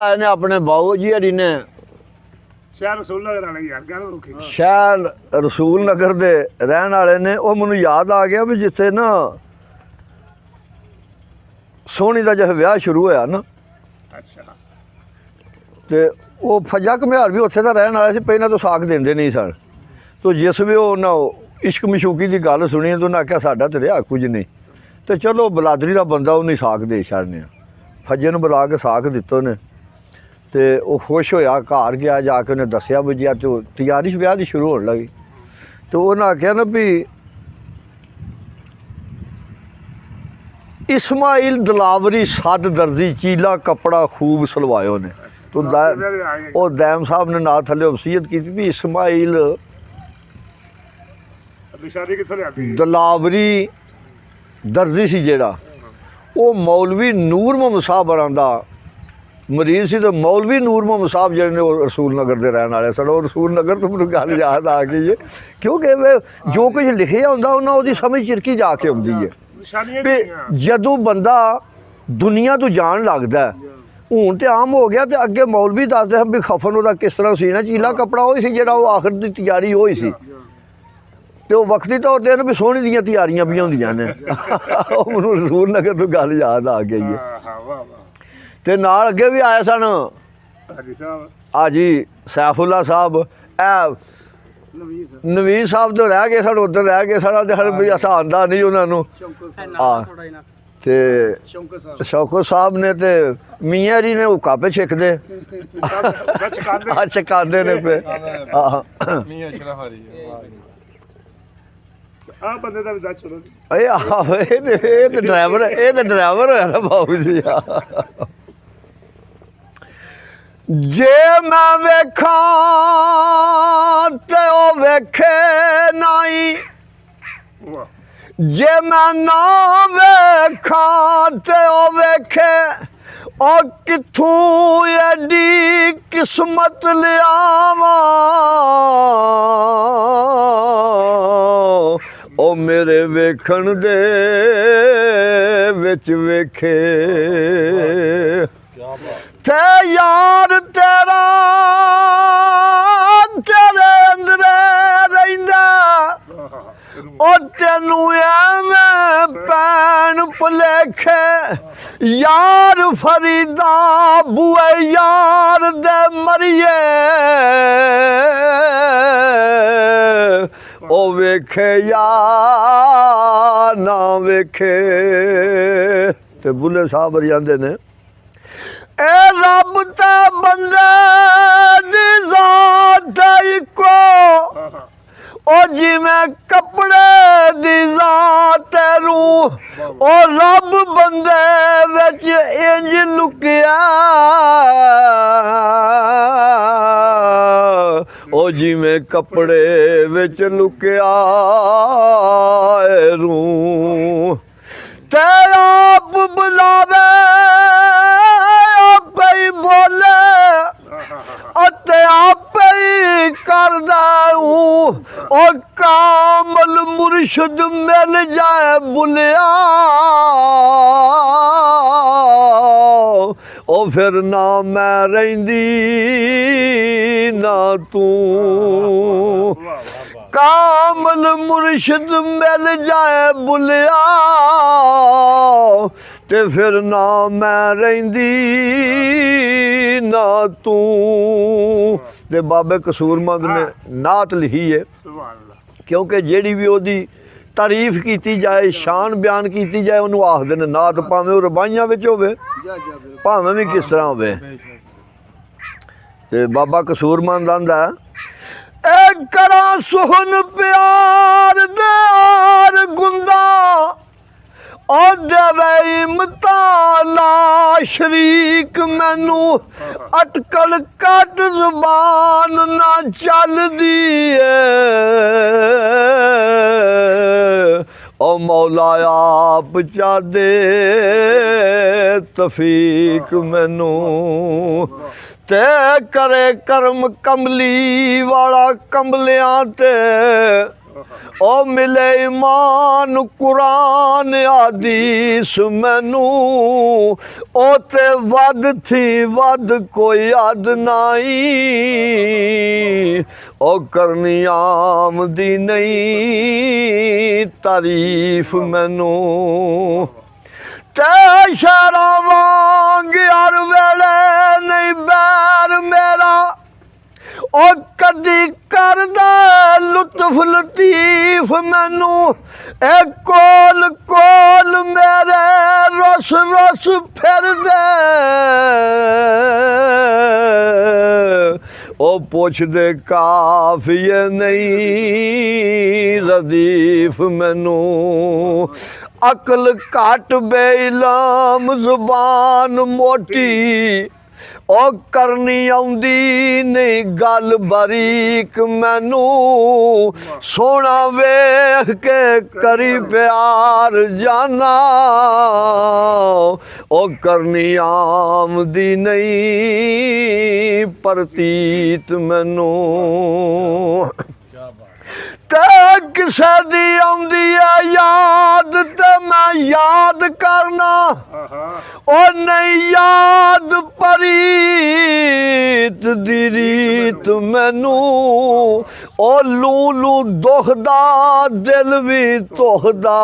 ने अपने बाऊ जी हरी ने शहर रसूल नगर वाले यार गल औखी शहर रसूल नगर दे रहन वाले ने वो मैनू याद आ गया भी जिथे ना सोहनी का जब विआह शुरू होया ना अच्छा तो वो फज्जा घमियार भी उत्थे दा रहन वाला सी पहले तो साक देंदे नहीं सन तो जिस भी वो ना इश्क मशूकी की गल सुनी तो उन्हें आख्या साडा तो रहा कुछ नहीं तो चलो बलादरी का बंदा उन्हें साक दे छड़ने फज्जे नूं बुला के साक दित्तो ने तो वह खुश होया घर गया जाके उन्हें दसिया भी जी तो तैयारी ब्याह की शुरू होने लगी तो उन्हें आख्या ना भी इस्माइल दलावरी सद दर्जी चीला कपड़ा खूब सलवायो ने तो वो दैम साहब ने ना थले वसीयत की भी इस्माइल निशानी कित्थों लियाती दलावरी दर्जी सी जेड़ा वो मौलवी नूर मोहम्मद साहब होरां दा मरीज सी तो मौलवी नूर मोहम्मद साहब जेह्ड़े ने वो रसूल नगर के रहने वाले सन और रसूल नगर तो मैनूं गल याद आ गई है क्योंकि जो कुछ लिखिया हुंदा उन्हां ओहदी समझ चिरकी जाके आउंदी है निशानियां भी जदों बंदा दुनिया तो जान लगदा है हूँ तो आम हो गया तो अगे मौलवी दसदे हैं भी खफन वह किस तरह सीना चीला कपड़ा वही सी जेड़ा वो आखिर की तैयारी होई सी तो वो वक्ती तौर पर भी सोहनी दियां तैयारियां भी होंदियां ने मैनूं रसूल नगर तो गल याद आ गई है हाँ वाह वाह तो नाल अगे भी आए सन हाजी साहब हाजी सैफुल्ला साहब नवीस साहब तो रह गए सन उधर रह गए सन भी अस आंदा नहीं उन्होंने ते शौकत साहब ने ते मियाँ जी ने हुक्का पे छिकदे चकांदे ने पे आ बंदे दा भी दस छोड़ो ये ड्राइवर होया ना बाबू जी जे मैं वेखा ते ओ वेखे नाई वाह जे मैं ना वेखा ते ओ वेखे ओ किथों एडी किस्मत लियावा ओ मेरे वेखण दे विच वेखे ते यार तेरा तेरे अंदरे रहिंदा ओ तेनू एवें पैन भुलेखे यार फरीदा बुए यार दे मरिए ओ वेखे या ना वेखे ते बुले साहब जांदे ने ए रब ते बंदे दी जात इको ओ जिवें कपड़े दी जात रूह ओ रब बंदे विच इंज लुकिया ओ जिवें कपड़े विच लुकिया रूह ते आप बुलावे आपे ही बोले अते आपे ही करदा ओ कामल मुर्शिद मिल जाए बुलिया ओ फिर ना मैं रहिंदी ना तू कामल मुर्शिद मिल जाए बुलिया ते फिर ना मैं रहिंदी ना तू ते बाबे कसूरमंद ने नात लिखी है सुभान अल्लाह क्योंकि जेड़ी भी ओदी तारीफ की जाए शान बयान की जाए उन्होंने आखदे ने नात भावें रबाइयां विच होवे भावें भी किस तरह होवे ते बाबा कसूरमंद आंदा ए करा सुहन प्यार दार गुंदा ओ देवे इमताला शरीक मैनू अटकल कट जुबान ना चलदी ओ मौला आप चादे तफीक मैनू ते करे करम कमली वाला कंबलियां ते ओ मिले ईमान कुरान हदीस मैनू ओ ते वध थी वध कोई याद नाई ओ करनी आमदी नहीं तारीफ मैनू ते शहरा वांग हर वेले नहीं बैर मेरा ओ कदी करदा लुत्फ लतीफ मैनू ए कोल कोल मेरे रस रस फिर दे ओ पुछ दे काफिए नहीं रदीफ मैनू अकल घट बेइलाम जुबान मोटी ओ करनी आउंदी नहीं गल बारीक मैनू सोना वेख के करी प्यार जाना ओ करनी आमदी नहीं प्रतीत मैनू ते किसे दी आउंदी है याद ते मैं याद करना ओ नहीं याद परीत दी रीत मैनू ओ लू लू दुखदा दिल भी तुखदा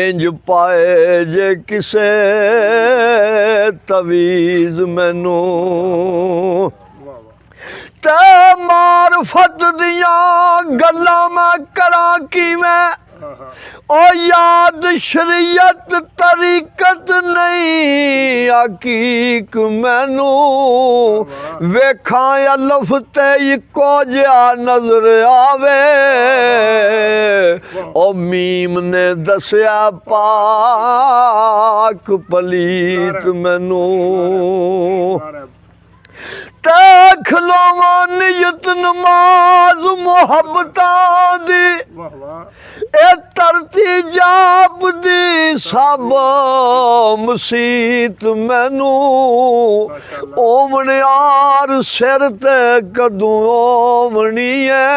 इंज पाए जे किसे तवीज मैनू ते मारफत दियां गल्लां मैं करां किवें ओ याद शरीयत तरीकत नहीं हकीक मैनू वेखां अल्फ ते इको जिहा नजर आवे ओ मीम ने दसिया पाक पलीत मैनू ते खलोवा नियत नमाज मुहब्बतां दी ए तरती जाप दी सब मसीत मैनू ओवणियार सिर ते कदूं ओवणी है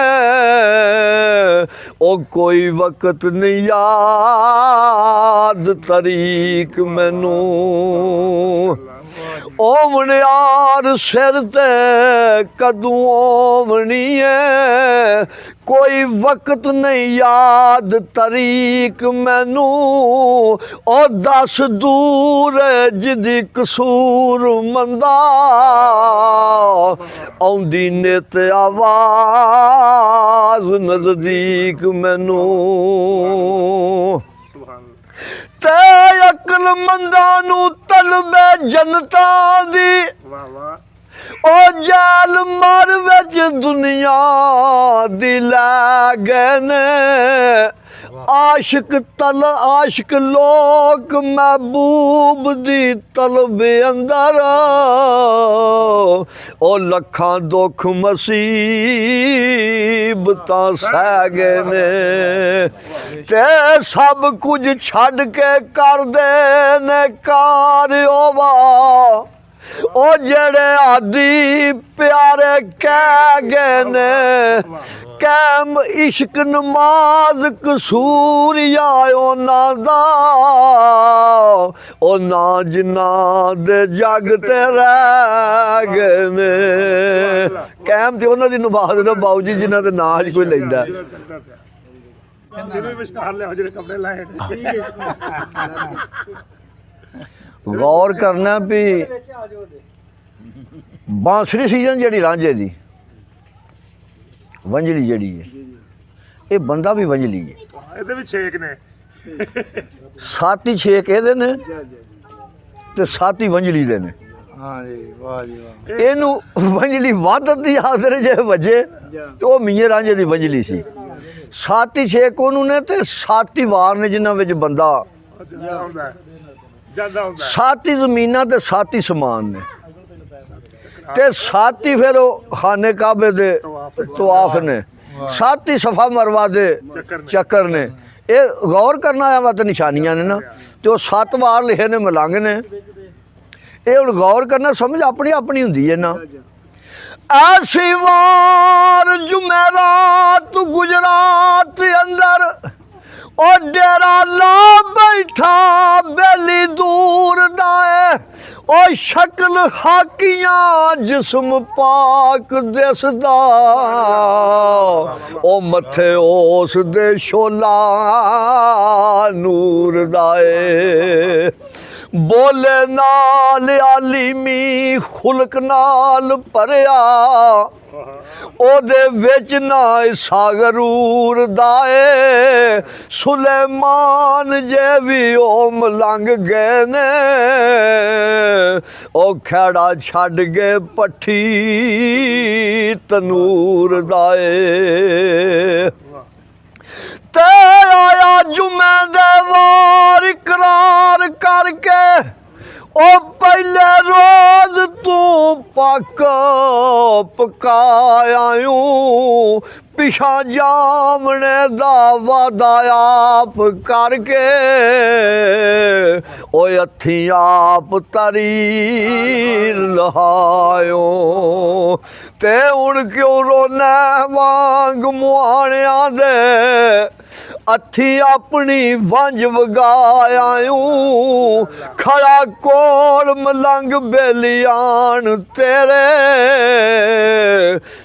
ओ कोई वक्त नहीं याद तरीक मैनू ओवणियार सिर ते कदूं ओवणी है कोई वक्त नहीं याद तरीक मैनू ओ दस दूर जिदी कसूर मंदा आउंदी नित आवाज नजदीक मैनू ते अकल मंदा नू तलबे जनता दी ओ जाल मर विच दुनिया दी लै गए ने आशिक लोक महबूब दी तलब अंदर ओ लखां दुख मुसीबतां सह गए ने ते सब कुछ छड़ के कर दे ने कार ओवा ओ जेड़े आदि प्यारे कह गए ने कैम इश्क नमाज कसूर आयो ना दा ओ ना जिन्ना दे जग ते रह गए ने कैम ते उन्हां दी नमाज ना बाऊ जी जिन्हां दे ना च कोई लैंदा गौर करना भी बांसुरी सीजन जी रांझे दी वंजली जी है ये बंदा भी वंजली है साती छेक ये ने ते साती वंजली दे ने इनू वंजली वादत दी आदर जे वजे तो मीए रांझे दी वंजली सी साती छेक ओनू ने ते साती वार ने जिन्हां विच बंदा साती जमीना ते साती समान ने ते साती फिर खाने काबे दे तवाफ ने साती सफा मरवा दे चक्कर ने ये गौर करना है वा तो निशानियां ने ना तो 7 वार लिखे ने मलंग ने ये हुण गौर करना समझ अपनी अपनी हुंदी है ना ऐसी वार जुमेरात गुजरात अंदर ओ डेरा ला बैठा बेली दूर दाए ओ शक्ल हाकियां जिस्म पाक दिसदा ओ मथे उस दे शोला नूर दाए बोले नाल आलिमी खुलक नाल भरिया ओदे विच ना सागरूर दाए सुलेमान जे भी ओ मलंग गए ने ओ खेड़ा छड़ गए पट्ठी तनूर दाए ते आया जुमे दे वार इकरार करके ओ पहले रोज तू पक पकायायूं पिछा जामने दा वादा आप करके ओ हथी आप तरीर लहायो ते हुण क्यों रोना वांग मुआणिया दे हथी अपनी वंज वगायायूं खड़ा कोल मलंग बेलियान तेरे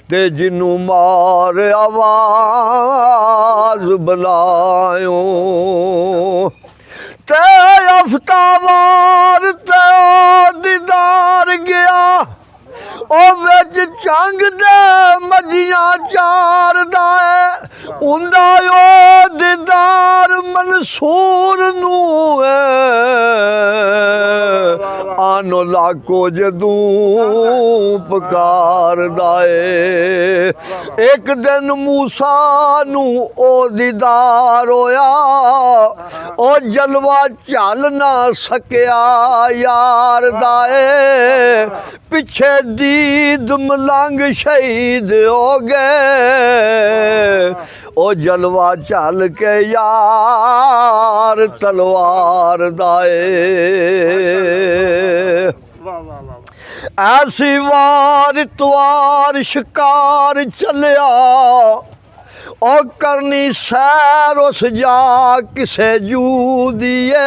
ते जिन्नू मार आवाज बुलायो ते हफ्तावार ते दीदार गया ओ विच चंग दे मजियां चार दाए उंदा ओ दीदार मंसूर नू आनो लाको जदू पकार दाए एक दिन मूसा नू ओ दीदार होया ओ जलवा चल ना सकिया यार दाए पिछे दीद मलंग शहीद हो गए ओ जलवा चल के यार तलवार दाए वाह वाह वाह ऐसी वार इतवार शिकार चलिया ओ करनी सैर उस जा किसे जू दिए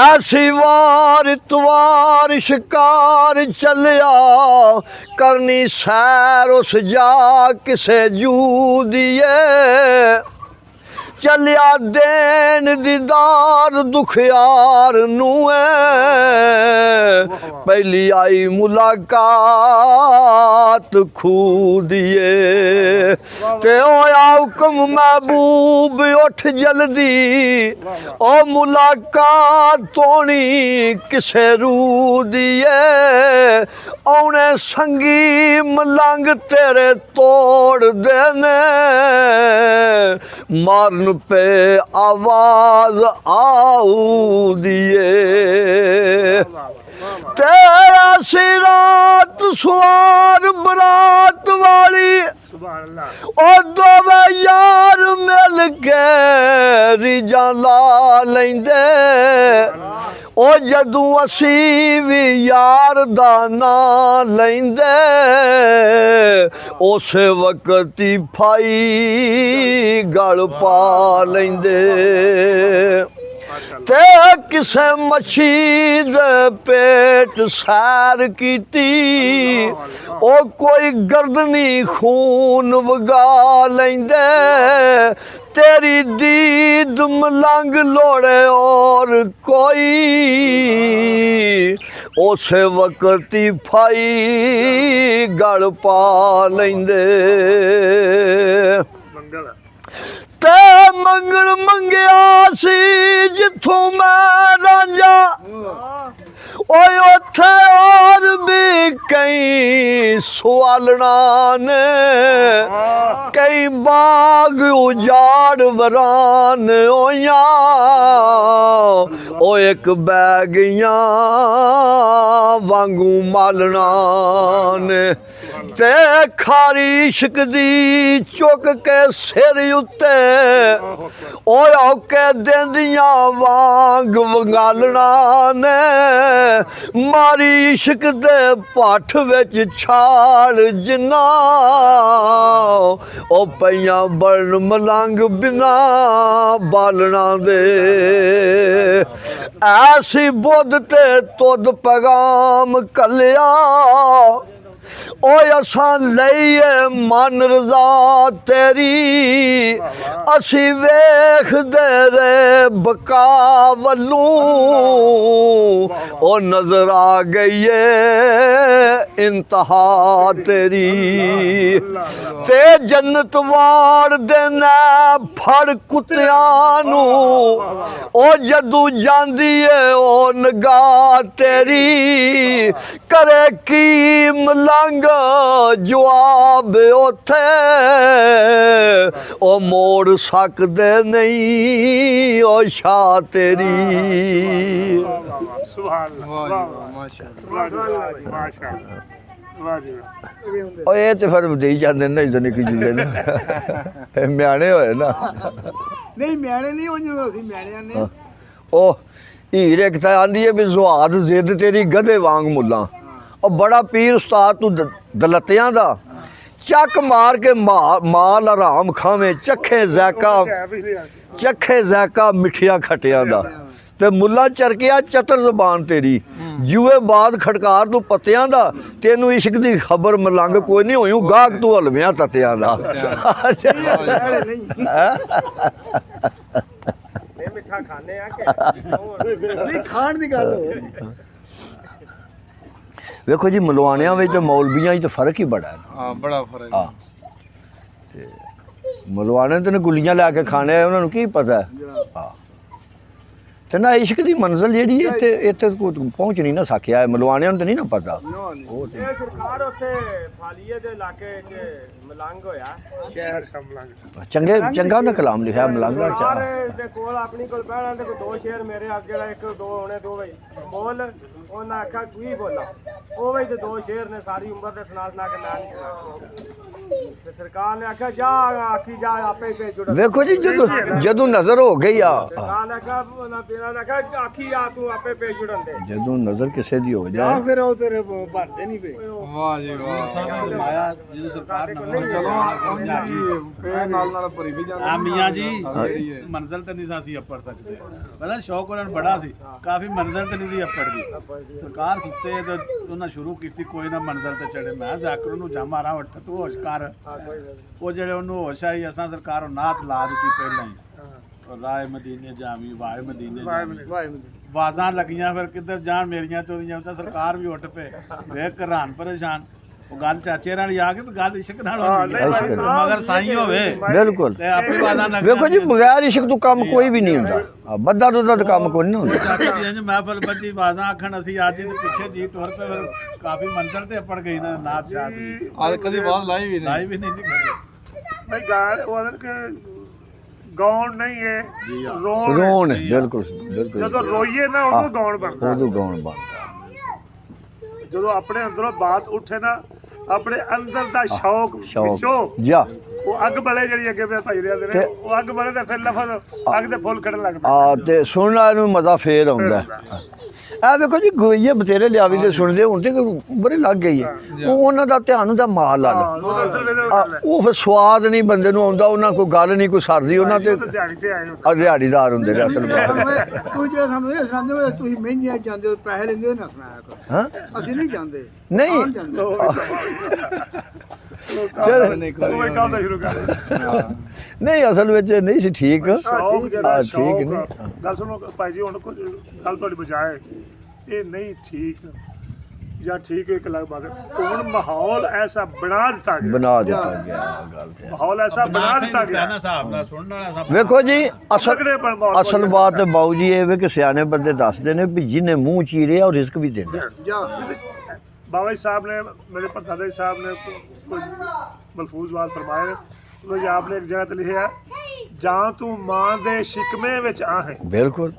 ऐसी वार इतवार शिकार चलिया करनी सैर उस जा किसे जू दिए चलिया देन दीदार दुखियार नूए पहली आई मुलाकात खू दिए ते ओया हुक्म महबूब उठ जल्दी ओ मुलाकात तोनी किसे रू दिए औने संगी मलंग तेरे तोड़ देने मारन पे आवाज आऊ दिए तेरा सिरात सुहार बरात वाली सुभान अल्लाह ओ दोवे यार मिल के रिजा ला लेंदे ओ जदू असी भी यार दा ना लेंदे उस वक्त ही फाई गल पा लेंदे ते किसे मच्छी दे पेट सैर कीती ओ कोई गर्दनी खून वगा लेंदे तेरी दीद मलंग लोड़े और कोई उस वक्त ही फाई गल पा लेंदे मंगल ते मंगल मंगिया सी जिथों मैं रांझा ओए उथे और भी कई सवालना ने कई बाग उजाड़ वरान होया ओ एक बैगियां वांगू मालना ने ਤੇ ਖਾਰੀ ਇਸ਼ਕ ਦੀ ਚੁੱਕ ਕੇ ਸਿਰ ਉੱਤੇ ਓਏ ਔਕੇ ਦਿੰਦੀਆਂ ਵਾਂਗ ਵੰਗਾਲਣਾ ਨੇ ਮਾਰੀ ਇਸ਼ਕ ਦੇ ਪੱਠ ਵਿੱਚ ਛਾਲ ਜਿੰਨਾ ਉਹ ਪਈਆਂ ਬਲਨ ਮਲੰਗ ਬਿਨਾ ਬਾਲਣਾ ਦੇ ਐਸੀ ਬੁੱਧ ਤੇ ਤੁਧ ਪੈਗਾਮ ਕੱਲਿਆ ਓਏ ਅਸਾਂ ਲਈਏ ਮਨ ਰਜ਼ਾ ਤੇਰੀ ਅਸੀਂ ਵੇਖਦੇ ਰੇ ਬਕਾ ਵੱਲੋਂ ਉਹ ਨਜ਼ਰ ਆ ਗਈ ਏ ਇੰਤਹਾ ਤੇਰੀ ਤੇ ਜੰਨਤ ਵਾੜ ਦੇਣਾ ਫੜ ਕੁੱਤਿਆਂ ਨੂੰ ਉਹ ਜਦੋਂ ਜਾਂਦੀ ਏ ਉਹ ਨਿਗਾਹ ਤੇਰੀ ਕਰੇ ਕੀ ਮਲੰਗ ਜਵਾਬ ਉੱਥੇ ਉਹ ਮੋੜ ਸਕਦੇ ਨਹੀਂ ਉਹ ਸ਼ਾਹ ਤੇਰੀ ਸੁਭਾਨ ਅੱਲਾਹ ਮਾਸ਼ਾਅੱਲਾ ਵਾਹ ਜੀ ਉਹ ਇਹ ਤੇ ਫਿਰ ਦੇਈ ਜਾਂਦੇ ਨੇ ਇਦਾਂ ਨਿੱਕੀ ਜਿਹੇ ਨੇ ਇਹ ਮਿਆਣੇ ਹੋਏ ਨਾ ਨਹੀਂ ਮਿਆਣੇ ਨਹੀਂ ਉਹ ਅਸੀਂ ਮਿਆਣਿਆਂ ਨੇ ਉਹ ਹੀਰ ਇੱਕ ਤਾਂ ਆਂਦੀ ਹੈ ਵੀ ਜ਼ੁਹਾਦ ਜ਼ਿੱਦ ਤੇਰੀ ਗਧੇ ਵਾਂਗ ਮੁੱਲਾਂ ਉਹ ਬੜਾ ਪੀਰ ਉਸਤਾਦ ਤੂੰ ਦਲਤਿਆਂ ਦਾ ਚੱਕ ਮਾਰ ਕੇ ਮਾਲ ਆਰਾਮ ਖਾਵੇਂ ਚੱਖੇ ਜ਼ਾਇਕਾ ਮਿੱਠੀਆਂ ਖਟਿਆਂ ਦਾ ਤੇ ਮੁੱਲਾ ਚਰਕਿਆ ਚਤਰ ਜ਼ਬਾਨ ਤੇਰੀ ਜੂਏ ਬਾਦ ਖੜਕਾਰ ਤੂੰ ਪੱਤਿਆਂ ਦਾ ਤੈਨੂੰ ਇਸ਼ਕ ਦੀ ਖਬਰ ਮਲੰਗ ਕੋਈ ਨਹੀਂ ਹੋਈ ਗਾਹਕ ਤੂੰ ਹਲਵਿਆਂ ਤੱਤਿਆਂ ਦਾ ਮਿੱਠਾ ਖਾਣੇ ਆ ਕਿ ਨਹੀਂ ਖਾਣ ਦੀ ਗੱਲ ਹੋ ਵੇਖੋ ਜੀ ਮਲਵਾਣਿਆਂ ਵਿੱਚ ਤੇ ਮੌਲਵੀਆਂ 'ਚ ਫਰਕ ਹੀ ਬੜਾ ਹੈ ਹਾਂ ਬੜਾ ਫਰਕ ਹਾਂ ਤੇ ਮਲਵਾਣੇ ਤੇ ਗੁੱਲੀਆਂ ਲੈ ਕੇ ਖਾਣੇ ਉਹਨਾਂ ਨੂੰ ਕੀ ਪਤਾ ਹਾਂ ਤੇ ਨਾ ਇਸ਼ਕ ਦੀ ਮੰਜ਼ਿਲ ਜਿਹੜੀ ਇੱਥੇ ਪਹੁੰਚ ਨਹੀਂ ਨਾ ਸਕਿਆ ਮਲਵਾਣਿਆਂ ਨੂੰ ਤਾਂ ਨਹੀਂ ਨਾ ਪਤਾ ਉਹ ਤੇ ਇਹ ਸਰਕਾਰ ਉੱਥੇ ਫਾਲੀਏ ਦੇ ਇਲਾਕੇ 'ਚ ਮਲੰਗ ਹੋਇਆ ਸ਼ਹਿਰ ਸਮਲੰਗ ਚੰਗਾ ਨਾ ਕਲਾਮ ਲਿਖਿਆ ਮਲੰਗਾ ਸਰਕਾਰ ਚ ਦੇ ਕੋਲ ਆਪਣੀ ਕੋਲ ਬਹਿਣਾ ਤੇ ਕੋਈ ਦੋ ਸ਼ੇਰ ਮੇਰੇ ਅੱਗੇ ਜਿਹੜਾ ਇੱਕ ਦੋ ਹੋਣੇ ਦੋ ਬਈ ਬੋਲ ਉਹਨਾਂ ਆਖਿਆ ਕੀ ਬੋਲਾ ਉਹ ਬਈ ਤੇ ਦੋ ਸ਼ੇਰ ਨੇ ਸਾਰੀ ਉਮਰ ਦੇ ਸੁਣਾ ਕੇ ਨਾਂ ਨਹੀਂ ਸੁਣਾ ਤੇ ਸਰਕਾਰ ਨੇ ਆਖਿਆ ਜਾ ਆਖੀ ਜਾ ਆਪੇ ਭੇਜ ਜੁੜ ਵੇਖੋ ਜੀ ਜਦੋਂ ਨਜ਼ਰ ਹੋ ਗਈ ਆ ਸਰਕਾਰ ਨੇ ਆਖਿਆ ਉਹਨਾਂ ਤੇਰਾ ਨੇ ਆਖਿਆ ਆਖੀ ਆ ਤੂੰ ਆਪੇ ਭੇਜ ਜੁੜਨ ਦੇ ਜਦੋਂ ਨਜ਼ਰ ਕਿਸੇ ਦੀ ਹੋ ਆ ਜਾਏ ਫਿਰ ਉਹ ਤੇਰੇ ਭਰਦੇ ਨਹੀਂ ਪਏ ਵਾਹ ਜੀ ਵਾਹ ਆਇਆ ਜਦੋਂ ਸਰਕਾਰ ਨੇ ਚਲੋ ਪੇ ਨਾਲ ਭਰੀ ਵੀ ਜਾਂਦੀ ਆ ਮੀਆਂ ਜੀ ਮੰਜ਼ਲ ਤੇ ਨਹੀਂ ਸਾਸੀ ਅੱਪੜ ਸਕਦੇ ਪਹਿਲਾਂ ਸ਼ੌਕ ਉਹਨਾਂ ਨੂੰ ਬੜਾ ਸੀ ਕਾਫੀ ਮੰਜ਼ਲ ਤੇ ਨਹੀਂ ਸੀ ਅੱਪੜਦੀ ਸਰਕਾਰ ਸੁੱਤੇ ਤੇ ਉਹਨਾਂ ਸ਼ੁਰੂ ਕੀਤੀ ਕੋਈ ਨਾ ਮੰਜ਼ਲ ਤੇ ਚੜੇ ਮੈਂ ਜ਼ਾਕਰ ਨੂੰ ਜਾਮਾ ਰਾ ਉੱਠ ਤੂੰ ਹੋਸ਼ ਕਰ ਉਹ ਜਿਹੜੇ ਉਹਨੂੰ ਹੋਸ਼ ਆਈ ਅਸਾਂ ਸਰਕਾਰ ਨੂੰ ਨਾਤ ਲਾ ਦਿੱਤੀ ਪਹਿਲਾਂ ਹੀ ਰਾਏ ਮਦੀਨੇ ਜਾਵੀ ਵਾਏ ਮਦੀਨੇ ਜਾਵੀ ਆਵਾਜ਼ਾਂ ਲੱਗੀਆਂ ਫਿਰ ਕਿੱਧਰ ਜਾਣ ਮੇਰੀਆਂ ਤੇ ਉਹਦੀਆਂ ਤਾਂ ਸਰਕਾਰ ਵੀ ਉੱਠ ਪਏ ਵੇਖ ਹੈਰਾਨ ਪਰੇਸ਼ਾਨ ਉਹ ਗੱਲ ਚਾਚੇ ਨਾਲ ਆ ਕੇ ਵੀ ਗੱਲ ਇਸ਼ਕ ਨਾਲ ਹੋਣੀ ਮਗਰ ਸਾਈਂ ਹੋਵੇ ਬਿਲਕੁਲ ਤੇ ਆਪੇ ਆਵਾਜ਼ਾਂ ਲੱਗ ਵੇਖੋ ਜੀ ਬਗੈਰ ਇਸ਼ਕ ਤੋਂ ਕੰਮ ਕੋਈ ਵੀ ਨਹੀਂ ਹੁੰਦਾ ਬੱਦਾ ਦੁੱਧਾ ਤਾਂ ਕੰਮ ਕੋਈ ਨਹੀਂ ਹੁੰਦਾ ਚਾਚੇ ਦੀ ਮਹਿਫਲ ਬੱਜੀ ਆਵਾਜ਼ਾਂ ਆਖਣ ਅਸੀਂ ਅੱਜ ਦੇ ਪਿੱਛੇ ਜੀ ਟੁਰ ਪਏ ਫਿਰ ਕਾਫੀ ਮੰਜ਼ਲ ਤੇ ਅੱਪੜ ਗਈ ਨਾ ਨਾਤ ਸ਼ਾਦ ਦੀ ਅੱਜ ਕਦੀ ਬਾਤ ਲਾਈ ਵੀ ਨਹੀਂ ਲਾਈ ਵੀ ਨਹੀਂ ਸੀ ਕਰਦੇ ਭਾਈ ਗਾਲ ਉਹ ਆਦਨ ਕਿ ਗਾਉਣ ਨਹੀਂ ਹੈ ਰੋਣ ਰੋਣ ਬਿਲਕੁਲ ਜਦੋਂ ਰੋਈਏ ਨਾ ਉਦੋਂ ਗਾਉਣ ਬਣਦਾ ਉਦੋਂ ਗਾਉਣ ਬਣਦਾ ਜਦੋਂ ਆਪਣੇ ਅੰਦਰੋਂ ਬਾਤ ਉੱਠੇ ਨਾ ਆਪਣੇ ਅੰਦਰ ਦਾ ਸ਼ੌਕ ਸ਼ੌਕ ਵਿੱਚੋਂ ਜਾ ਉਹ ਅੱਗ ਬਲੇ ਜਿਹੜੀ ਅੱਗੇ ਮੈਂ ਭਾਈ ਰਿਆਦੇ ਨੇ ਉਹ ਅੱਗ ਬਲੇ ਤੇ ਫਿਰ ਲਫ਼ਜ਼ ਅੱਗ ਦੇ ਫੁੱਲ ਖੜਨ ਲੱਗਦਾ ਆ ਤੇ ਸੁਣਨ ਵਾਲੇ ਨੂੰ ਮਜ਼ਾ ਫੇਰ ਆਉਂਦਾ ਆ ਵੇਖੋ ਜੀ ਗੋਈਏ ਬਥੇਰੇ ਲਿਆਵੀ ਦੇ ਸੁਣਦੇ ਹੁਣ ਤੇ ਬੜੇ ਲੱਗ ਗਈ ਹੈ ਉਹ ਉਹਨਾਂ ਦਾ ਧਿਆਨ ਹੁੰਦਾ ਮਾਲ ਲਾ ਉਹ ਫਿਰ ਸਵਾਦ ਨਹੀਂ ਬੰਦੇ ਨੂੰ ਆਉਂਦਾ ਉਹਨਾਂ ਕੋਈ ਗੱਲ ਨਹੀਂ ਕੋਈ ਸਰਦੀ ਉਹਨਾਂ ਤੇ ਦਿਹਾੜੀ ਤੇ ਆਏ ਹੋ। ਦਿਹਾੜੀਦਾਰ ਹੁੰਦੇ ਨੇ ਅਸਲ ਵਿੱਚ ਤੂੰ ਜਿਹੜਾ ਸਾਨੂੰ ਇਹ ਸੁਣਾਉਂਦੇ ਹੋ ਤੁਸੀਂ ਮਹਿੰਗੀਆਂ ਜਾਂਦੇ ਹੋ ਪੈਸੇ ਲੈਂਦੇ ਹੋ ਨਾ ਸੁਣਾਇਆ ਕਰੋ ਹਾਂ ਅਸੀਂ ਨਹੀਂ ਜਾਂਦੇ ਨਹੀਂ ਆਉਣ ਜਾਂਦੇ ਉਹ ਇੱਕ ਕੰਮ ਤਾਂ ਸ਼ੁਰੂ ਕਰ ਨਹੀਂ ਅਸਲ ਵਿੱਚ ਨਹੀਂ ਸੀ ਠੀਕ ਸ਼ੌਕ ਜਿਹੜਾ ਠੀਕ ਸ਼ੌਕ ਨਹੀਂ ਗੱਲ ਸੁਣੋ ਭਾਈ ਜੀ ਹੁਣ ਕੁਝ ਗੱਲ ਤੁਹਾਡੀ ਬਚਾਏ ਇਹ ਨਹੀਂ ਠੀਕ ਜਾਂ ਠੀਕ ਇੱਕ ਲੱਗ ਬਾਤ ਹੁਣ ਮਾਹੌਲ ਐਸਾ ਬਣਾ ਦਿੱਤਾ ਗਿਆ ਬਣਾ ਦਿੱਤਾ ਗਿਆ ਗੱਲ ਤੇ ਮਾਹੌਲ ਐਸਾ ਬਣਾ ਦਿੱਤਾ ਗਿਆ ਨਾ ਹਿਸਾਬ ਨਾਲ ਸੁਣਨ ਵਾਲਾ ਸਭ ਵੇਖੋ ਜੀ ਤਕੜੇ ਪਰ ਮਾਹੌਲ ਅਸਲ ਬਾਤ ਬਾਊ ਜੀ ਇਹ ਵੇ ਕਿ ਸਿਆਣੇ ਬੰਦੇ ਦੱਸਦੇ ਨੇ ਵੀ ਜਿਹਨੇ ਮੂੰਹ ਚੀਰਿਆ ਉਹ ਰਿਸਕ ਵੀ ਦਿੰਦਾ ਜਾ ਬਾਬਾ ਜੀ ਸਾਹਿਬ ਨੇ ਮੇਰੇ ਪਰਦਾਦਾ ਜੀ ਸਾਹਿਬ ਨੇ ਕੁਝ ਮਲਫੂਜ਼ ਬਾਤ ਫਰਮਾਏ ਉਹ ਜੀ ਆਪਨੇ ਇੱਕ ਜਗ੍ਹਾ ਤੇ ਲਿਖਿਆ ਜਾਂ ਤੂੰ ਮਾਂ ਦੇ ਸ਼ਿਕਮੇ ਵਿੱਚ ਆਹੇ ਬਿਲਕੁਲ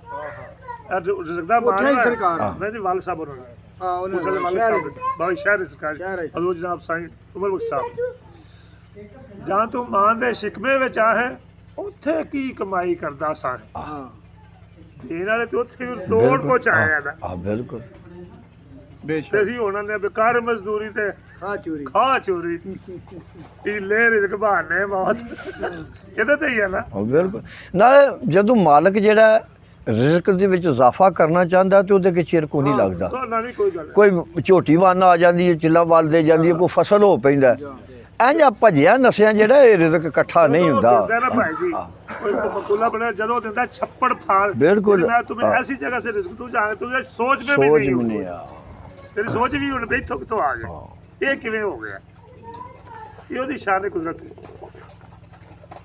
ਰਿਜ਼ਕ ਦਾ ਉੱਥੇ ਹੀ ਮਾਣ ਸਰਕਾਰ ਆ। ਨਹੀਂ ਨਹੀਂ ਵਾਲ ਸਾਹਿਬ ਉਹਨਾਂ ਨੇ ਹਾਂ ਉਹਨਾਂ ਉੱਥੇ ਦੇ ਵਾਲ ਸ਼ਹਿਰ ਸਾਹਿਬ ਬਾਈ ਸ਼ਹਿਰ ਸਰਕਾਰ ਸ਼ਹਿਰ ਹੈ। ਹਜ਼ੂਰ ਜਨਾਬ ਸਾਈਂ ਉਮਰ ਬਖਸ਼ ਸਾਹਿਬ ਜਾਂ ਤੂੰ ਮਾਂ ਦੇ ਸ਼ਿਕਵੇ ਵਿੱਚ ਆਹੇ ਉੱਥੇ ਕੀ ਕਮਾਈ ਕਰਦਾ ਸਾਂ ਹਾਂ ਦੇਣ ਵਾਲੇ ਤੇ ਉੱਥੇ ਵੀ ਤੋੜ ਪਹੁੰਚਾਇਆ ਨਾ ਹਾਂ ਬਿਲਕੁਲ ਬੇਸ਼ੱਕ ਤੇ ਅਸੀਂ ਉਹਨਾਂ ਨੇ ਬੇਕਾਰ ਮਜ਼ਦੂਰੀ ਤੇ ਖਾ ਚੋਰੀ ਖਾ ਚੋਰੀ ਇਹ ਲੈ ਰਿਜ਼ਕ ਬਹਾਨੇ ਮੌਤ ਇਹਦੇ ਤੇ ਹੀ ਆ ਨਾ ਹਾਂ ਬਿਲਕੁਲ ਨਾਲੇ ਜਦੋਂ ਮਾਲਕ ਜਿਹੜਾ ਰਿਜ਼ਕ ਦੇ ਵਿੱਚ ਇਜ਼ਾਫਾ ਕਰਨਾ ਚਾਹੁੰਦਾ ਤੇ ਉਹਦੇ ਕੇ ਚਿਰ ਕੋ ਨਹੀਂ ਲੱਗਦਾ ਤੁਹਾਨੂੰ ਨਹੀਂ ਕੋਈ ਗੱਲ ਕੋਈ ਝੋਟੀ ਵਾਨਾ ਆ ਜਾਂਦੀ ਹੈ ਚਿੱਲਾ ਵੱਲ ਦੇ ਜਾਂਦੀ ਹੈ ਕੋਈ ਫਸਲ ਹੋ ਪੈਂਦਾ ਇੰਜ ਭਜਿਆ ਨਸਿਆ ਜਿਹੜਾ ਇਹ ਰਿਜ਼ਕ ਇਕੱਠਾ ਨਹੀਂ ਹੁੰਦਾ ਦਿੰਦਾ ਨਾ ਭਾਈ ਜੀ ਕੋਈ ਮਕੂਲਾ ਬਣਾ ਜਦੋਂ ਦਿੰਦਾ ਛੱਪੜ ਫਾਲ ਬਿਲकुल। मैं तुम्हें ऐसी जगह से रिस्क तू जाए तुझे सोच में भी ਸੋਚ नहीं ਵੀ हुई। ਨਹੀਂ ਆ तेरी सोच भी ਹੁਣ ਬਈ ਥੁੱਕ ਤੋਂ ਆ ਗਏ ਇਹ ਕਿਵੇਂ ਹੋ ਗਿਆ ਇਹ ਉਹਦੀ ਸ਼ਾਨ ਕੁਦਰਤ ਹੈ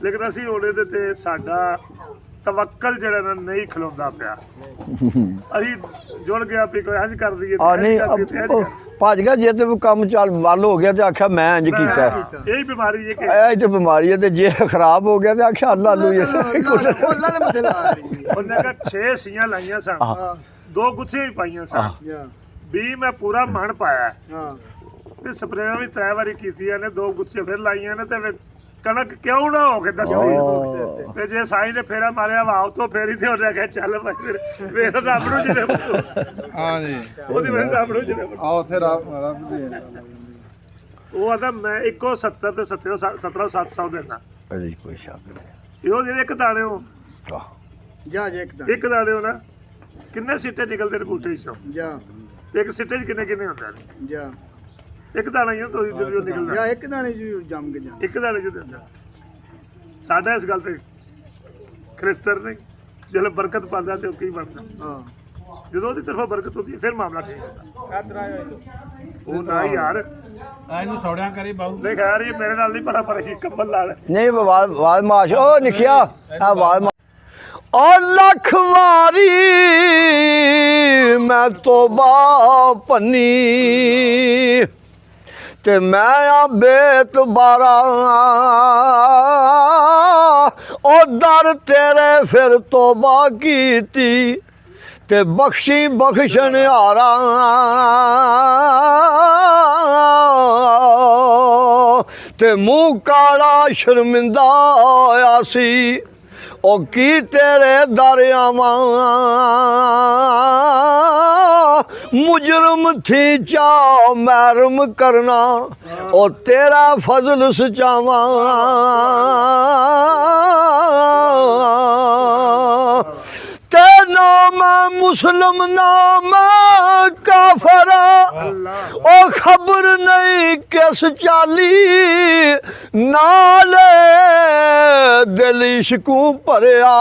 ਲੇਕਿਨ ਅਸੀਂ ਹੁਣ ਇਹਦੇ ਤੇ ਸਾਡਾ ਤਵੱਕਲ ਜਿਹੜਾ ਨਾ ਨਹੀਂ ਖਲੋਂਦਾ ਪਿਆ ਅਸੀਂ ਜੁੜ ਗਿਆ ਵੀ ਕੋਈ ਇੰਜ ਕਰ ਦਈਏ ਆ ਨਹੀਂ ਭੱਜ ਗਿਆ ਜੇ ਤੇ ਕੰਮ ਚੱਲ ਵੱਲ ਹੋ ਗਿਆ ਤੇ ਆਖਿਆ ਮੈਂ ਇੰਜ ਕੀਤਾ ਇਹ ਬਿਮਾਰੀ ਹੈ ਕਿ ਇਹ ਤੇ ਬਿਮਾਰੀ ਹੈ ਤੇ ਜੇ ਖਰਾਬ ਹੋ ਗਿਆ ਤੇ ਆਖਿਆ ਅੱਲਾ ਨੂੰ ਹੀ ਅੱਲਾ ਦੇ ਮੱਥੇ ਲਾ ਰਹੀ ਹੈ ਉਹਨੇ ਕਹਾ 6 ਸੀਆਂ ਲਾਈਆਂ ਸਨ 2 ਗੁੱਛੀਆਂ ਵੀ ਪਾਈਆਂ ਸਨ ਜਾਂ 20 ਮੈਂ ਪੂਰਾ ਮਣ ਪਾਇਆ ਹਾਂ ਤੇ ਸਪਰੇਆਂ ਵੀ 3 ਵਾਰੀ ਕੀਤੀਆਂ ਨੇ 2 ਗੁੱਛੇ ਫਿਰ ਲਾਈਆਂ ਨੇ ਤੇ ਫਿਰ ਕਣਕ ਕਿਉਂ ਨਾ ਹੋ ਕੇ ਦੱਸਦੀ ਤੇ ਜੇ ਸਾਈ ਨੇ ਫੇਰਾ ਮਾਰਿਆ ਵਾਹ ਤੋਂ ਫੇਰੀ ਤੇ ਉਹਨੇ ਕਿਹਾ ਚੱਲ ਭਾਈ ਫਿਰ ਰੱਬ ਨੂੰ ਜਿਹੜੇ ਹਾਂ ਜੀ ਉਹਦੀ ਫਿਰ ਰੱਬ ਨੂੰ ਜਿਹੜੇ ਆ ਉੱਥੇ ਰੱਬ ਦੇ ਉਹ ਆਦਾ ਮੈਂ ਇੱਕੋ 70 ਤੇ 17 700 ਦੇਣਾ ਅਜੀ ਕੋਈ ਸ਼ੱਕ ਨਹੀਂ ਇਹੋ ਜਿਹੜੇ ਇੱਕ ਦਾਣੇ ਹੋ ਆਹ, ਜਾ ਜੇ ਇੱਕਦਮ ਇੱਕ ਦਾਣੇ ਹੋ ਨਾ ਕਿੰਨੇ ਸਿੱਟੇ ਨਿਕਲਦੇ ਨੇ ਬੂਟੇ ਚੋਂ ਜਾ ਤੇ ਇੱਕ ਸਿੱਟੇ 'ਚ ਕਿੰਨੇ ਕਿੰਨੇ ਹੁੰਦੇ ਨੇ ਜਾ ਇੱਕ ਦਾਣਾ ਹੀ ਤੋਂ ਜਦੋਂ ਨਿਕਲਦਾ ਜਾਂ ਇੱਕ ਦਾਣੇ ਜੀ ਜੰਮ ਕੇ ਜਾ ਇੱਕ ਦਾਣੇ 'ਚ ਦਿੰਦਾ ਸਾਡਾ ਇਸ ਗੱਲ ਤੇ ਖੇਤਰ ਨਹੀਂ ਜਦੋਂ ਬਰਕਤ ਪਾਉਂਦਾ ਤੇ ਉਹ ਕੀ ਬਣਦਾ ਹਾਂ ਜਦੋਂ ਉਹਦੀ ਤਰਫੋਂ ਬਰਕਤ ਹੁੰਦੀ ਹੈ ਫਿਰ ਮਾਮਲਾ ਠੀਕ ਹੁੰਦਾ ਉਹ ਨਾ ਯਾਰ ਇਹਨੂੰ ਸੌੜਿਆਂ ਕਰੀ ਬਾਹੂ ਨਹੀਂ ਖੈਰ ਇਹ ਮੇਰੇ ਨਾਲ ਨਹੀਂ ਪਤਾ ਪਰ ਇਹ ਕੰਬਲ ਲਾ ਲੈ ਨਹੀਂ ਵਾਲ ਮਾਸ਼ ਉਹ ਨਿਖਿਆ ਆ ਵਾਲ ਓ ਲੱਖ ਵਾਰੀ ਮੈਂ ਤੋਬਾ ਭੰਨੀ ਤੇ ਮੈਂ ਆ ਬੇਤਬਾਰਾ ਓ ਦਰ ਤੇਰੇ ਫਿਰ ਤੋਬਾ ਕੀਤੀ ਤੇ ਬਖਸ਼ੀ ਬਖਸ਼ਣ ਹਾਰਾ ਤੇ ਮੂੰਹ ਕਾਲਾ ਸ਼ਰਮਿੰਦਾ ਹੋਇਆ ਸੀ ਉਹ ਕੀ ਤੇਰੇ ਦਰਿਆਵਾਂ ਮੁਜਰਮ ਥੀ ਚਾ ਮਹਿਰਮ ਕਰਨਾ ਉਹ ਤੇਰਾ ਫਜ਼ਲ ਸਚਾਵਾਂ ਤੇ ਨਾਮ ਮੁਸਲਮ ਨਾਮ ਕਾਫਰ ਉਹ ਖਬਰ ਨਹੀਂ ਕਿਸ ਚਾਲੀ ਨਾਲੇ ਦਿਲ ਇਸ਼ਕੂ ਭਰਿਆ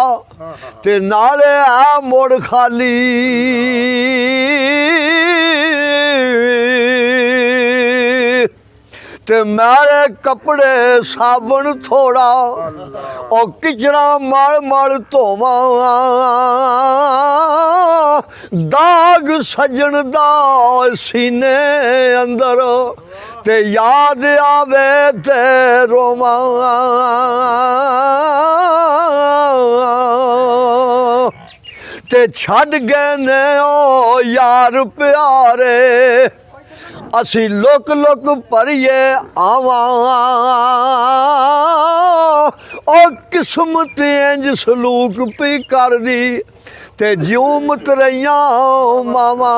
ਤੇ ਨਾਲੇ ਆ ਮੋੜ ਖਾਲੀ ਤੇ ਮੇਰੇ ਕੱਪੜੇ ਸਾਬਣ ਥੋੜਾ ਉਹ ਕਿਚੜਾ ਮਲ ਮਲ ਧੋਵਾਂ ਦਾਗ ਸਜਣ ਦਾ ਸੀਨੇ ਅੰਦਰ ਤੇ ਯਾਦ ਆਵੇ ਤੇ ਰੋਵਾਂ ਤੇ ਛੱਡ ਗਏ ਨੇ ਉਹ ਯਾਰ ਪਿਆਰੇ ਅਸੀਂ ਲੁਕ ਲੁਕ ਭਰੀਏ ਆਵਾਂ ਉਹ ਕਿਸਮਤ ਇੰਜ ਸਲੂਕ ਪਈ ਕਰਦੀ ਤੇ ਜਿਉਂ ਮਤਰਈਆਂ ਮਾਵਾਂ